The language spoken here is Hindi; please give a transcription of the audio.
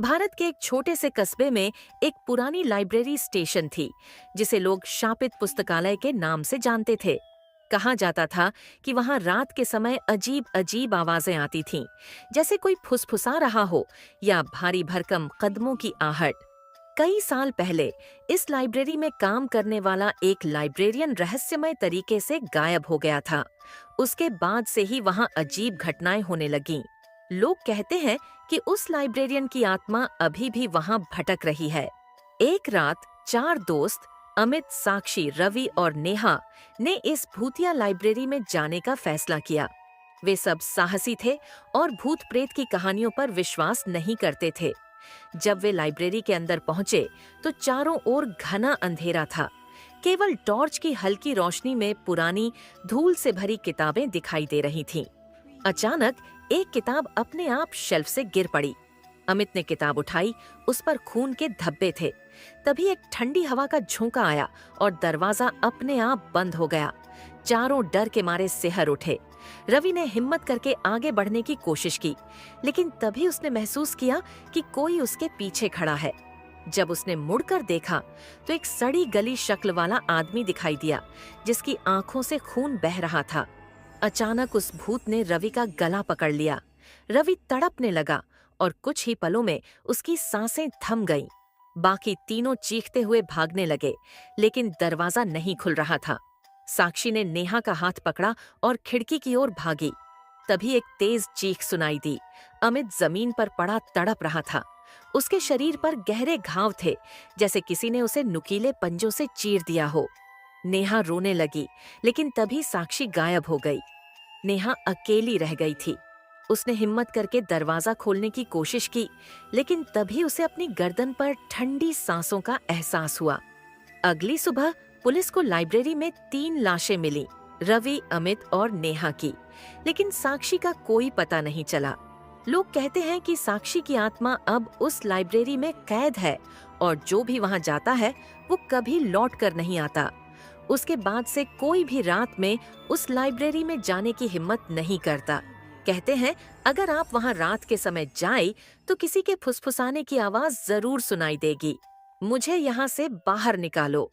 भारत के एक छोटे से कस्बे में एक पुरानी लाइब्रेरी स्टेशन थी, जिसे लोग शापित पुस्तकालय के नाम से जानते थे। कहा जाता था कि वहां रात के समय अजीब अजीब आवाजें आती थीं, जैसे कोई फुसफुसा रहा हो या भारी भरकम कदमों की आहट। कई साल पहले इस लाइब्रेरी में काम करने वाला एक लाइब्रेरियन रहस्यमय तरीके से गायब हो गया था। उसके बाद से ही वहां अजीब घटनाएं होने लगीं। लोग कहते हैं कि उस लाइब्रेरियन की आत्मा अभी भी वहां भटक रही है। एक रात चार दोस्त अमित, साक्षी, रवि और नेहा ने इस भूतिया लाइब्रेरी में जाने का फैसला किया। वे सब साहसी थे और भूत प्रेत की कहानियों पर विश्वास नहीं करते थे। जब वे लाइब्रेरी के अंदर पहुंचे तो चारों ओर घना अंधेरा था। केवल टॉर्च की हल्की रोशनी में पुरानी धूल से भरी किताबें दिखाई दे रही थीं। अचानक एक किताब अपने आप शेल्फ से गिर पड़ी। अमित ने किताब उठाई, उस पर खून के धब्बे थे। तभी एक ठंडी हवा का झोंका आया और दरवाजा अपने आप बंद हो गया। चारों डर के मारे सिहर उठे। रवि ने हिम्मत करके आगे बढ़ने की कोशिश की, लेकिन तभी उसने महसूस किया कि कोई उसके पीछे खड़ा है। जब उसने मुड़कर देखा तो एक सड़ी गली शक्ल वाला आदमी दिखाई दिया, जिसकी आंखों से खून बह रहा था। अचानक उस भूत ने रवि का गला पकड़ लिया। रवि तड़पने लगा और कुछ ही पलों में उसकी सांसें थम गईं। बाकी तीनों चीखते हुए भागने लगे, लेकिन दरवाजा नहीं खुल रहा था। साक्षी ने नेहा का हाथ पकड़ा और खिड़की की ओर भागी। तभी एक तेज चीख सुनाई दी। अमित जमीन पर पड़ा तड़प रहा था। उसके शरीर पर गहरे घाव थे, जैसे किसी ने उसे नुकीले पंजों से चीर दिया हो। नेहा रोने लगी, लेकिन तभी साक्षी गायब हो गई। नेहा अकेली रह गई थी। उसने हिम्मत करके दरवाजा खोलने की कोशिश की, लेकिन तभी उसे अपनी गर्दन पर ठंडी सांसों का एहसास हुआ। अगली सुबह पुलिस को लाइब्रेरी में 3 लाशें मिली, रवि, अमित और नेहा की, लेकिन साक्षी का कोई पता नहीं चला। लोग कहते हैं कि साक्षी की आत्मा अब उस लाइब्रेरी में कैद है और जो भी वहां जाता है वो कभी लौट कर नहीं आता। उसके बाद से कोई भी रात में उस लाइब्रेरी में जाने की हिम्मत नहीं करता। कहते हैं अगर आप वहां रात के समय जाए तो किसी के फुसफुसाने की आवाज जरूर सुनाई देगी। मुझे यहाँ से बाहर निकालो।